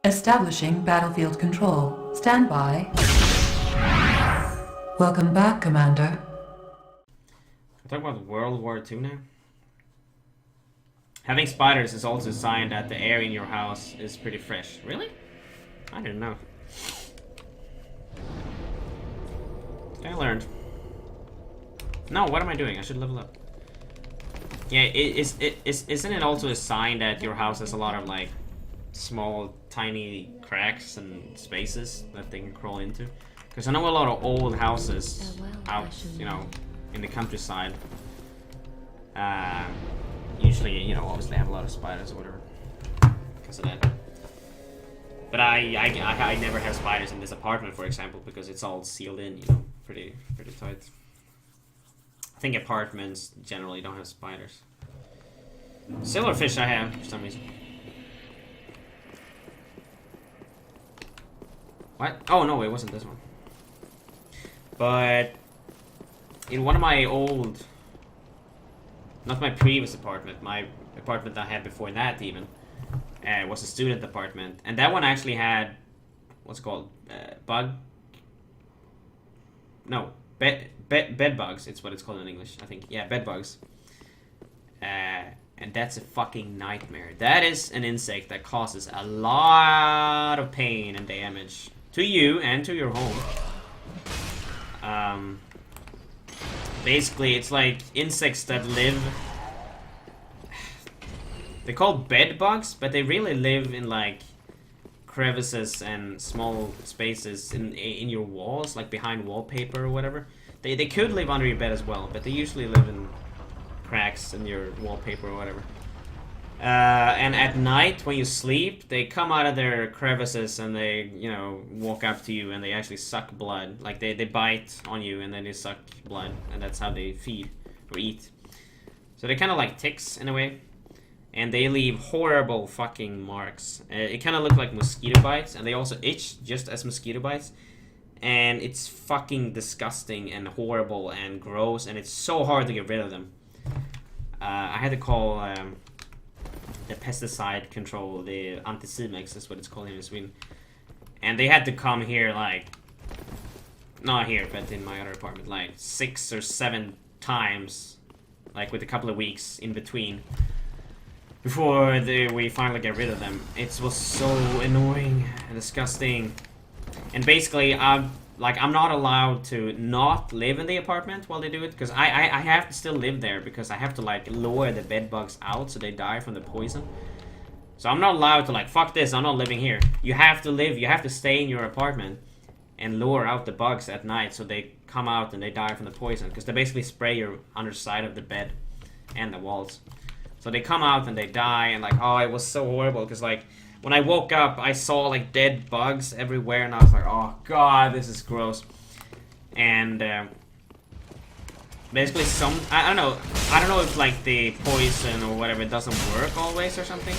Establishing battlefield control. Stand by. Welcome back, Commander. We're talking about World War II now. Having spiders is also a sign that the air in your house is pretty fresh. Really? I didn't know. I learned. No, what am I doing? I should level up. Yeah, isn't it also a sign that your house has a lot of like small, tiny cracks and spaces that they can crawl into? Because I know a lot of old houses out, you know, in the countryside. Usually, you know, obviously have a lot of spiders or whatever because of that. But I never have spiders in this apartment, for example, because it's all sealed in, you know, pretty tight. I think apartments generally don't have spiders. Silverfish I have for some reason. What? Oh no, it wasn't this one. But in one of my old, not my previous apartment, my apartment I had before that even, was a student apartment, and that one actually had what's it called bed bugs. It's what it's called in English, I think. Yeah, bed bugs. And that's a fucking nightmare. That is an insect that causes a lot of pain and damage to you and to your home. Basically, it's like insects that live. They're called bed bugs, but they really live in like crevices and small spaces in your walls, like behind wallpaper or whatever. They could live under your bed as well, but they usually live in cracks in your wallpaper or whatever. And at night, when you sleep, they come out of their crevices and they, you know, walk up to you and they actually suck blood. Like they bite on you and then they suck blood, and that's how they feed or eat. So they're kind of like ticks in a way. And they leave horrible fucking marks. It kind of look like mosquito bites, and they also itch just as mosquito bites. And it's fucking disgusting and horrible and gross, and it's so hard to get rid of them. I had to call the pesticide control, the Anticimex is what it's called here in Sweden. And they had to come here like, not here, but in my other apartment, like 6 or 7 times, like with a couple of weeks in between. Before we finally get rid of them. It was so annoying and disgusting. And basically, I'm not allowed to not live in the apartment while they do it, because I have to still live there, because I have to like lure the bed bugs out so they die from the poison. So I'm not allowed to like, fuck this, I'm not living here. You have to live, you have to stay in your apartment and lure out the bugs at night so they come out and they die from the poison, because they basically spray your underside of the bed and the walls. So they come out and they die, and like, oh, it was so horrible, because like, when I woke up, I saw like dead bugs everywhere, and I was like, oh god, this is gross. And basically I don't know if like the poison or whatever doesn't work always or something.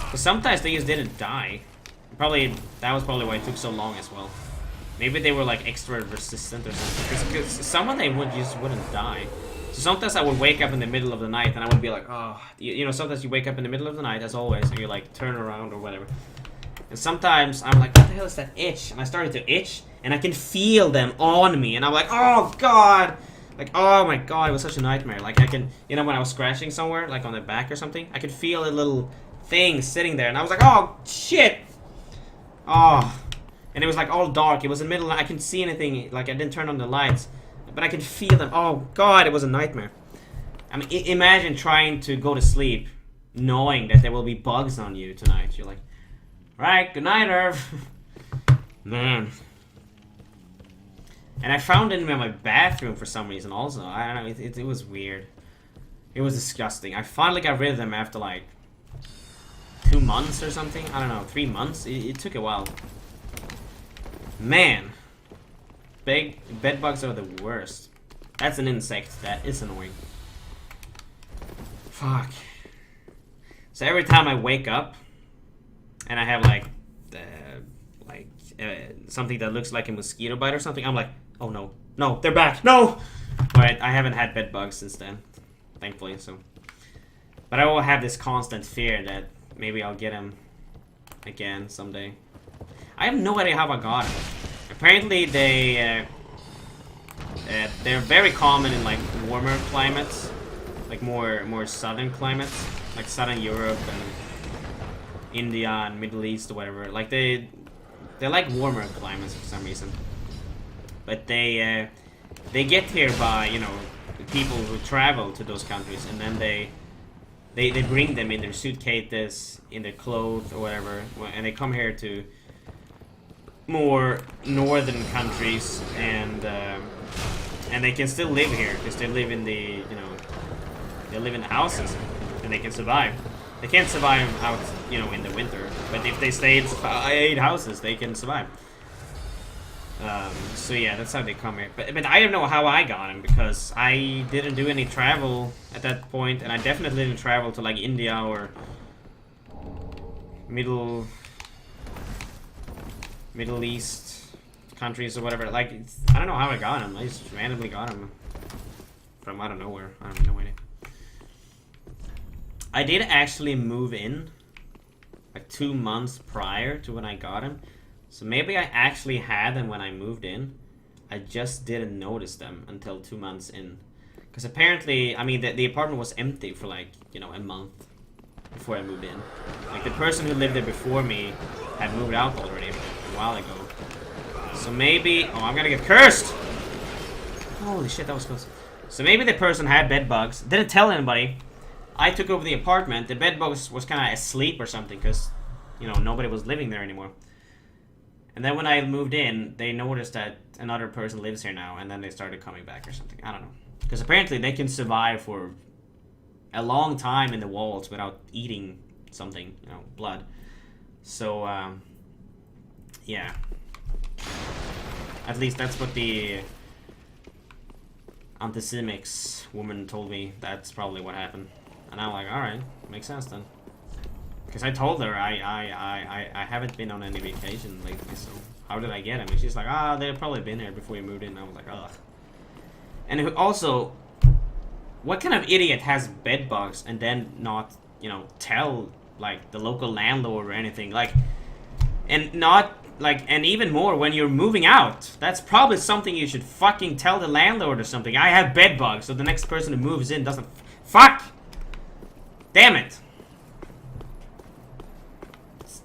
But sometimes they just didn't die. That was probably why it took so long as well. Maybe they were like extra resistant or something. Because some of them wouldn't die. So sometimes I would wake up in the middle of the night and I would be like, oh, you know, sometimes you wake up in the middle of the night as always and you like turn around or whatever. And sometimes I'm like, what the hell is that itch? And I started to itch and I can feel them on me and I'm like, oh god! Like, oh my god, it was such a nightmare. Like I can, you know, when I was scratching somewhere, like on the back or something, I could feel a little thing sitting there and I was like, oh shit! Oh. And it was like all dark, it was in the middle, I couldn't see anything, like I didn't turn on the lights. But I could feel them. Oh god, it was a nightmare. I mean, imagine trying to go to sleep knowing that there will be bugs on you tonight. You're like, right, good night, Irv. Man. And I found it in my bathroom for some reason also. I don't know, it was weird. It was disgusting. I finally got rid of them after like 2 months or something. I don't know, 3 months. It took a while. Man. Bed bugs are the worst. That's an insect that is annoying. Fuck. So every time I wake up and I have like something that looks like a mosquito bite or something, I'm like, oh no, no, they're back, no. Alright, I haven't had bed bugs since then, thankfully. So, but I will have this constant fear that maybe I'll get them again someday. I have no idea how I got them. Apparently they're very common in like warmer climates, like more southern climates, like southern Europe and India and Middle East or whatever. Like they like warmer climates for some reason. But they get here by, you know, people who travel to those countries, and then they bring them in their suitcases, in their clothes or whatever, and they come here to more northern countries, and they can still live here because they live in the, you know, they live in the houses and they can survive. They can't survive out, you know, in the winter, but if they stay in 8 houses, they can survive. So yeah, that's how they come here. But I don't know how I got them, because I didn't do any travel at that point, and I definitely didn't travel to like India or Middle East countries or whatever. Like, I don't know how I got them. I just randomly got them from out of nowhere. I have no idea. I did actually move in like 2 months prior to when I got him. So maybe I actually had them when I moved in. I just didn't notice them until 2 months in. Because apparently, I mean, the apartment was empty for like, you know, a month before I moved in. Like, the person who lived there before me had moved out already a while ago. So maybe... Oh, I'm gonna get cursed! Holy shit, that was close. So maybe the person had bed bugs. Didn't tell anybody. I took over the apartment. The bed bugs was kind of asleep or something, because, you know, nobody was living there anymore. And then when I moved in, they noticed that another person lives here now, and then they started coming back or something. I don't know. Because apparently they can survive for a long time in the walls without eating something, you know, blood. So, yeah. At least that's what the Anticimex woman told me. That's probably what happened. And I'm like, alright, makes sense then. Because I told her I haven't been on any vacation lately, so how did I get them? And she's like, they've probably been here before you moved in. And I was like, ugh. And also, what kind of idiot has bed bugs and then not, you know, tell, like, the local landlord or anything? Like, and not, like, and even more when you're moving out. That's probably something you should fucking tell the landlord or something. I have bed bugs, so the next person who moves in doesn't... Fuck! Damn it!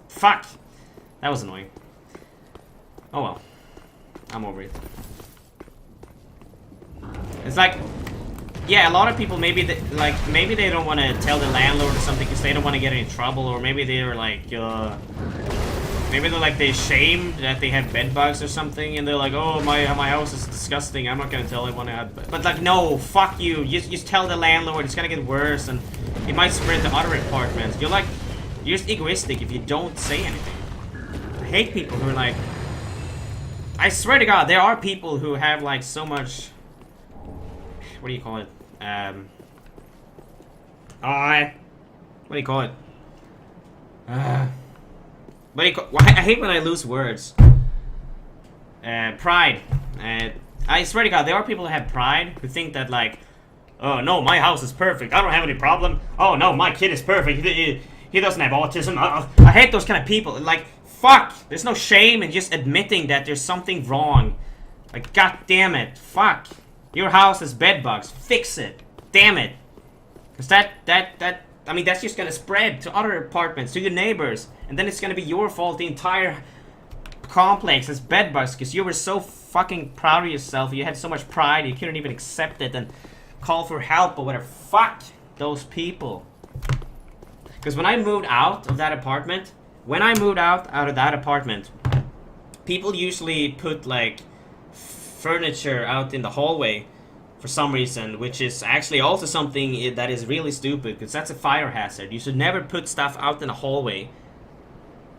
Fuck! That was annoying. Oh well. I'm over it. It's like... Yeah, a lot of people, maybe they don't want to tell the landlord or something because they don't want to get in trouble, or maybe they're like, maybe they're like, they're ashamed that they have bed bugs or something, and they're like, oh, my house is disgusting, I'm not gonna tell anyone I have. But like, no, fuck you. Just tell the landlord, it's gonna get worse, and it might spread to other apartments. You're just egoistic if you don't say anything. I hate people who are like... I swear to God, there are people who have like so much... What do you call it? What do you call it? I hate when I lose words. Pride. I swear to God, there are people who have pride who think that like, oh no, my house is perfect. I don't have any problem. Oh no, my kid is perfect. He doesn't have autism. I hate those kind of people. Like, fuck. There's no shame in just admitting that there's something wrong. Like, god damn it. Fuck. Your house has bed bugs. Fix it. Damn it. Because I mean, that's just gonna spread to other apartments, to your neighbors. And then it's gonna be your fault. The entire complex has bed bugs because you were so fucking proud of yourself. You had so much pride, you couldn't even accept it and call for help or whatever. Fuck those people. Because when I moved out of that apartment, people usually put like furniture out in the hallway for some reason, which is actually also something that is really stupid, because that's a fire hazard. You should never put stuff out in the hallway,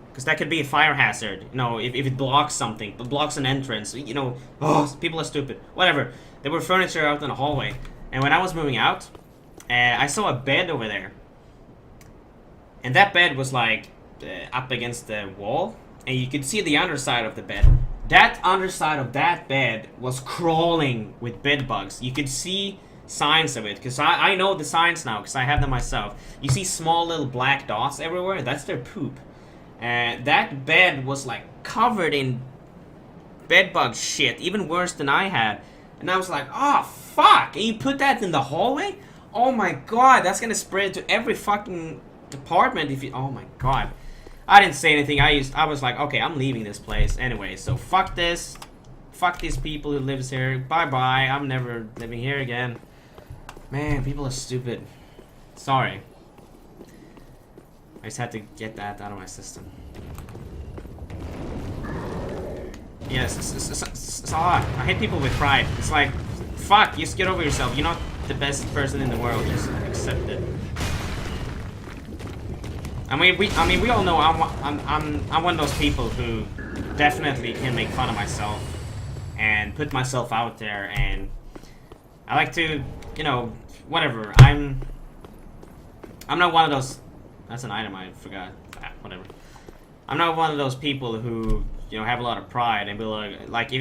because that could be a fire hazard. You know, if it blocks something, it blocks an entrance, you know. Oh, people are stupid. Whatever. There were furniture out in the hallway, and when I was moving out, I saw a bed over there, and that bed was like up against the wall, and you could see the underside of the bed. That underside of that bed was crawling with bed bugs. You could see signs of it, because I know the signs now, because I have them myself. You see small little black dots everywhere. That's their poop. That bed was like covered in bedbug shit, even worse than I had. And I was like, oh fuck, and you put that in the hallway? Oh my god, that's gonna spread to every fucking department if you, oh my god. I didn't say anything, I was like, okay, I'm leaving this place anyway, so fuck this. Fuck these people who lives here, bye bye, I'm never living here again. Man, people are stupid. Sorry. I just had to get that out of my system. Yes, it's a lot. I hate people with pride. It's like, fuck, just get over yourself. You're not the best person in the world. Just accept it. I mean, we all know I'm one of those people who definitely can make fun of myself and put myself out there, and I like to, you know, whatever. I'm not one of those. That's an item I forgot. Ah, whatever. I'm not one of those people who, you know, have a lot of pride and be like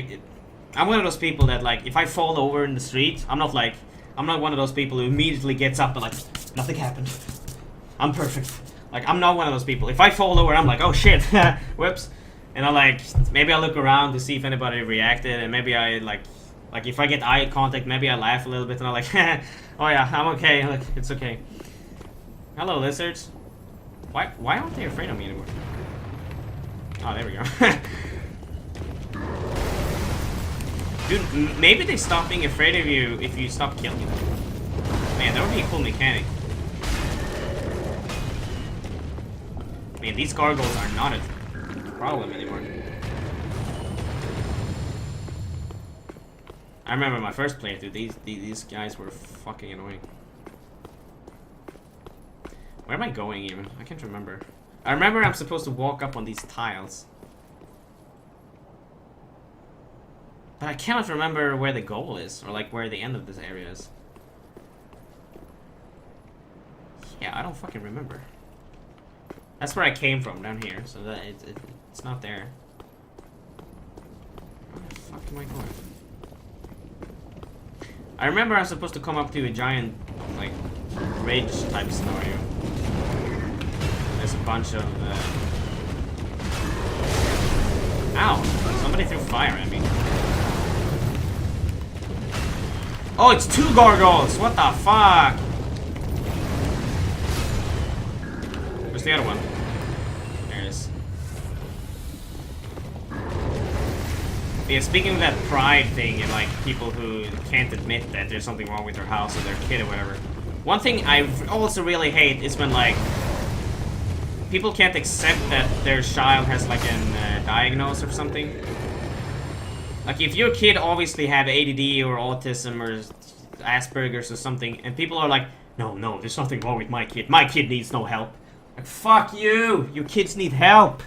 I'm one of those people that, like, if I fall over in the street, I'm not one of those people who immediately gets up and like, nothing happened. I'm perfect. Like, I'm not one of those people. If I fall over, I'm like, oh shit, whoops. And I like, maybe I look around to see if anybody reacted, and maybe I like if I get eye contact, maybe I laugh a little bit and I'm like, oh yeah, I'm okay, like, it's okay. Hello, lizards. Why aren't they afraid of me anymore? Oh, there we go. Dude, maybe they stop being afraid of you if you stop killing them. Man, that would be a cool mechanic. Man, these gargoyles are not a problem anymore. I remember my first playthrough, these guys were fucking annoying. Where am I going even? I can't remember. I remember I'm supposed to walk up on these tiles. But I cannot remember where the goal is, or like where the end of this area is. Yeah, I don't fucking remember. That's where I came from, down here, so that it's not there. Where the fuck am I going? I remember I'm supposed to come up to a giant, like, ridge type scenario. There's a bunch of, Ow! Somebody threw fire at me. Oh, it's 2 gargoyles! What the fuck? Where's the other one? There it is. Yeah, speaking of that pride thing and like people who can't admit that there's something wrong with their house or their kid or whatever. One thing I also really hate is when like people can't accept that their child has like an diagnosis or something. Like if your kid obviously have ADD or autism or Asperger's or something, and people are like, no, there's nothing wrong with my kid. My kid needs no help. Like, fuck you! Your kids need help!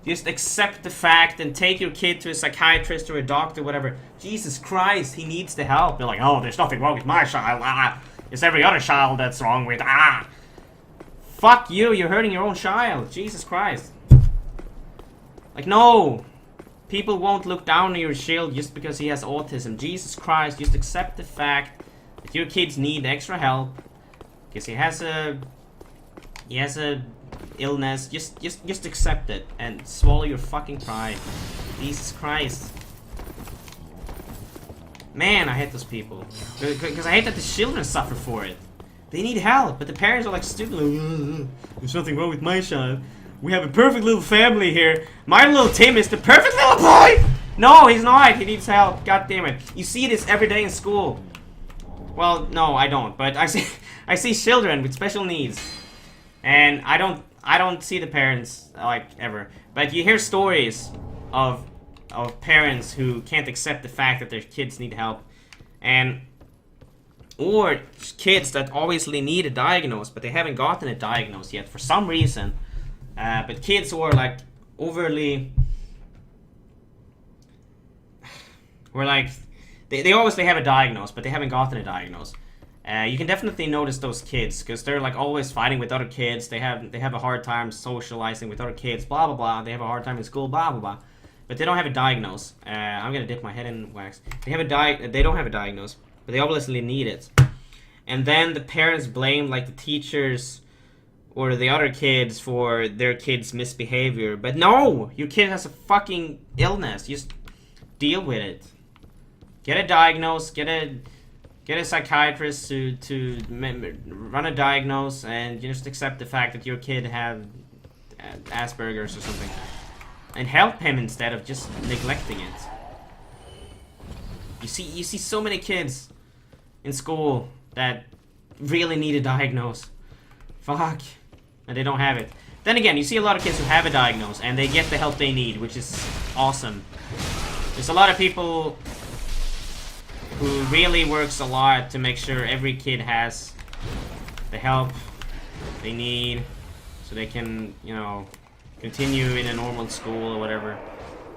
Just accept the fact and take your kid to a psychiatrist or a doctor, whatever. Jesus Christ, he needs the help. They're like, oh, there's nothing wrong with my child. Ah, it's every other child that's wrong with. Ah! Fuck you, you're hurting your own child. Jesus Christ. Like, no! People won't look down on your child just because he has autism. Jesus Christ, just accept the fact that your kids need extra help. Because he has a illness. Just accept it and swallow your fucking pride. Jesus Christ. Man, I hate those people. Because I hate that the children suffer for it. They need help, but the parents are like stupid. There's nothing wrong with my child. We have a perfect little family here. My little Tim is the perfect little boy! No, he's not. He needs help. God damn it. You see this every day in school. Well, no, I don't. But I see children with special needs. And I don't see the parents, like, ever. But you hear stories of parents who can't accept the fact that their kids need help. Or kids that obviously need a diagnosis, but they haven't gotten a diagnosis yet for some reason. But kids who are like overly, or like, they obviously have a diagnosis, but they haven't gotten a diagnosis. You can definitely notice those kids because they're like always fighting with other kids. They have a hard time socializing with other kids. Blah blah blah. They have a hard time in school. Blah blah blah. But they don't have a diagnosis. I'm gonna dip my head in wax. They don't have a diagnosis, but they obviously need it. And then the parents blame like the teachers or the other kids for their kids' misbehavior. But no, your kid has a fucking illness. Just deal with it. Get it diagnosed. Get a psychiatrist to run a diagnose, and you just accept the fact that your kid have Asperger's or something, and help him instead of just neglecting it. You see so many kids in school that really need a diagnose. Fuck. And they don't have it. Then again, you see a lot of kids who have a diagnose and they get the help they need, which is awesome. There's a lot of people who really works a lot to make sure every kid has the help they need so they can, you know, continue in a normal school or whatever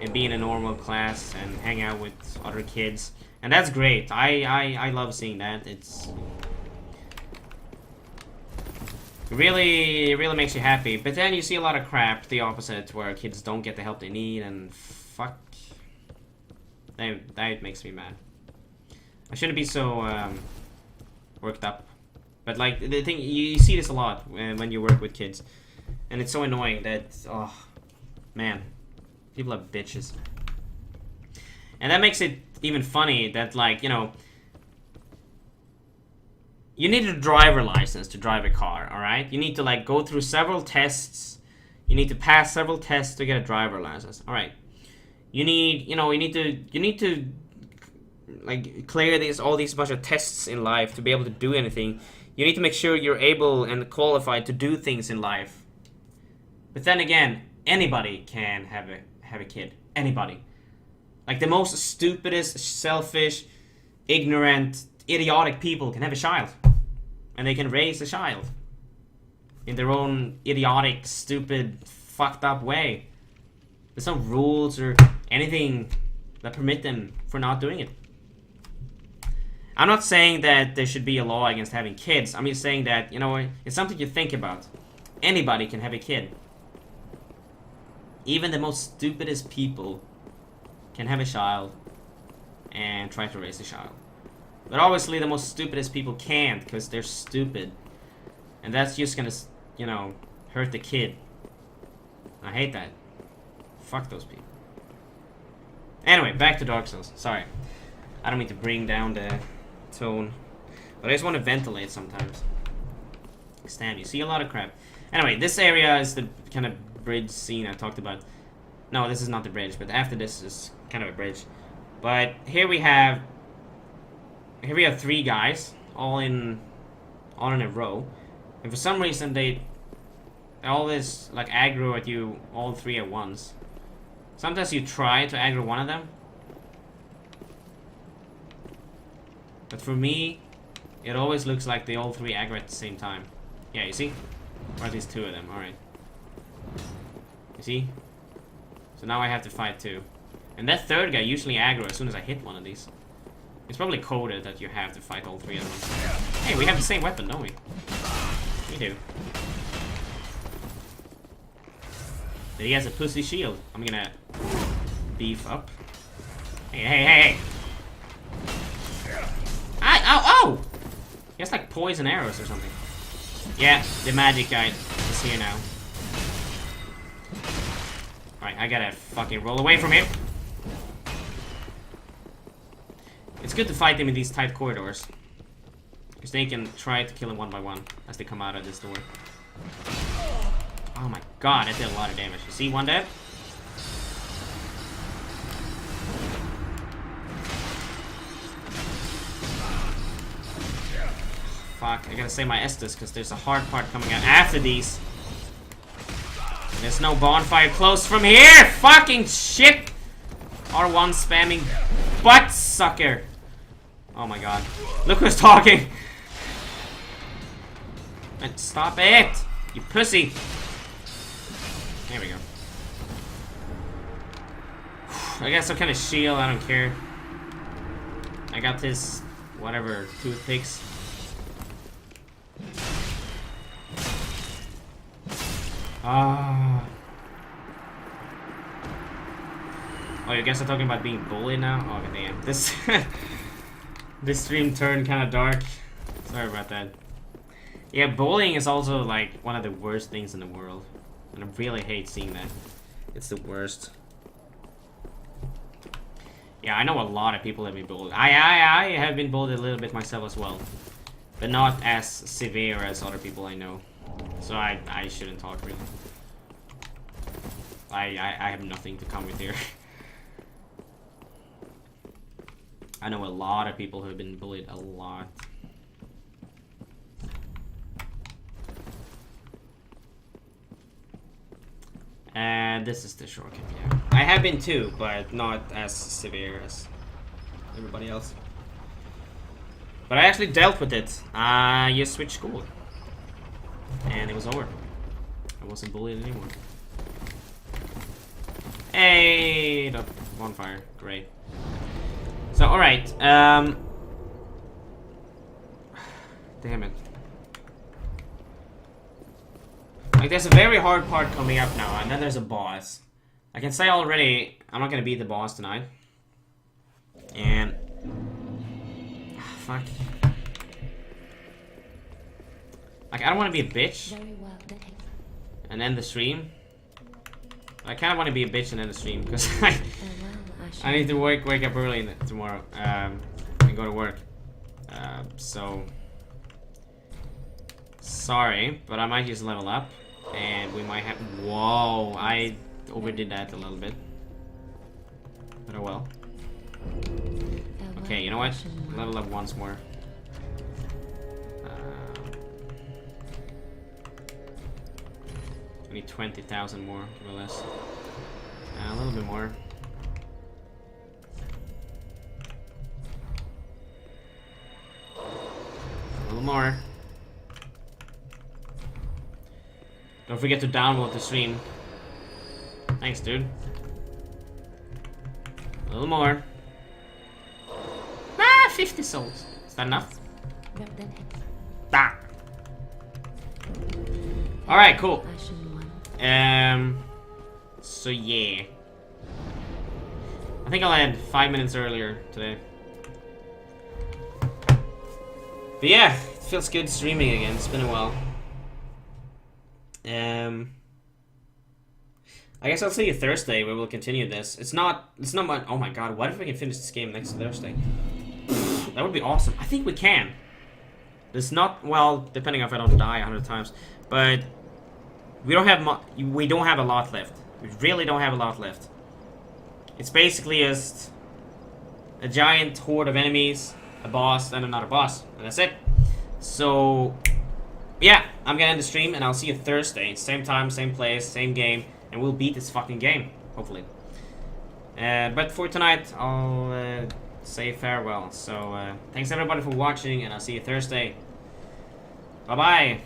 and be in a normal class and hang out with other kids. And that's great. I love seeing that. It really makes you happy. But then you see a lot of crap, the opposite, where kids don't get the help they need, and fuck. That makes me mad. I shouldn't be so worked up. But like, the thing, you see this a lot when you work with kids. And it's so annoying that, oh, man. People are bitches. And that makes it even funny that, like, you know, you need a driver license to drive a car, alright? You need to, like, go through several tests. You need to pass several tests to get a driver license, alright? You need, you know, you need to, like, clear all these bunch of tests in life to be able to do anything. You need to make sure you're able and qualified to do things in life. But then again, anybody can have a kid. Anybody. Like, the most stupidest, selfish, ignorant, idiotic people can have a child. And they can raise a child. In their own idiotic, stupid, fucked up way. There's no rules or anything that permit them for not doing it. I'm not saying that there should be a law against having kids. I'm just saying that, you know, it's something you think about. Anybody can have a kid. Even the most stupidest people can have a child and try to raise a child. But obviously the most stupidest people can't, because they're stupid. And that's just gonna, you know, hurt the kid. I hate that. Fuck those people. Anyway, back to Dark Souls. Sorry. I don't mean to bring down the tone. But I just want to ventilate sometimes. Damn, you see a lot of crap. Anyway, this area is the kind of bridge scene I talked about. No, this is not the bridge, but after this is kind of a bridge. But here we have three guys, all in a row. And for some reason they always like aggro at you all three at once. Sometimes you try to aggro one of them. But for me, it always looks like they all three aggro at the same time. Yeah, you see? Or at least two of them, alright. You see? So now I have to fight two. And that third guy usually aggro as soon as I hit one of these. It's probably coded that you have to fight all three of them. Hey, we have the same weapon, don't we? We do. But he has a pussy shield. I'm gonna beef up. Hey. Ow! He has like poison arrows or something. Yeah, the magic guy is here now. Alright, I gotta fucking roll away from him. It's good to fight them in these tight corridors. Because they can try to kill them one by one as they come out of this door. Oh my god, that did a lot of damage. You see one dead? Fuck, I gotta save my Estus because there's a hard part coming out after these. There's no bonfire close from here! Fucking shit! R1 spamming butt sucker! Oh my god. Look who's talking! And stop it! You pussy! There we go. I got some kind of shield, I don't care. I got this, whatever, toothpicks. Ah. Oh, you guys are talking about being bullied now? Oh, damn. This stream turned kind of dark. Sorry about that. Yeah, bullying is also like one of the worst things in the world. And I really hate seeing that. It's the worst. Yeah, I know a lot of people have been bullied. I have been bullied a little bit myself as well. But not as severe as other people I know. So I shouldn't talk really. I have nothing to come with here. I know a lot of people who have been bullied a lot. And this is the shortcut, yeah. I have been too, but not as severe as everybody else. But I actually dealt with it. I just switched school. And it was over. I wasn't bullied anymore. Hey, the bonfire. Great. So, alright. Damn it. Like, there's a very hard part coming up now, and then there's a boss. I can say already, I'm not gonna beat the boss tonight. And... fuck. Like, I don't want to be a bitch and end the stream. I kind of want to be a bitch and end the stream, because I need to wake up early tomorrow, and go to work. So... sorry, but I might just level up. And we might have... whoa, I overdid that a little bit. But oh well. Okay, you know what? Level up once more. We need 20,000 more, more or less. A little bit more. A little more. Don't forget to download the stream. Thanks, dude. A little more. Ah, 50 souls. Is that enough? Ah. Alright, cool. So yeah. I think I'll end 5 minutes earlier today. But yeah, it feels good streaming again. It's been a while. I guess I'll see you Thursday where we'll continue this. It's not much. Oh my god, what if we can finish this game next Thursday? That would be awesome. I think we can. It's not, well, depending if I don't die 100 times, but we don't have a lot left. We really don't have a lot left. It's basically just a giant horde of enemies, a boss, and another boss, and that's it. So yeah, I'm gonna end the stream, and I'll see you Thursday. Same time, same place, same game, and we'll beat this fucking game, hopefully. But for tonight, I'll say farewell. So thanks everybody for watching, and I'll see you Thursday. Bye-bye.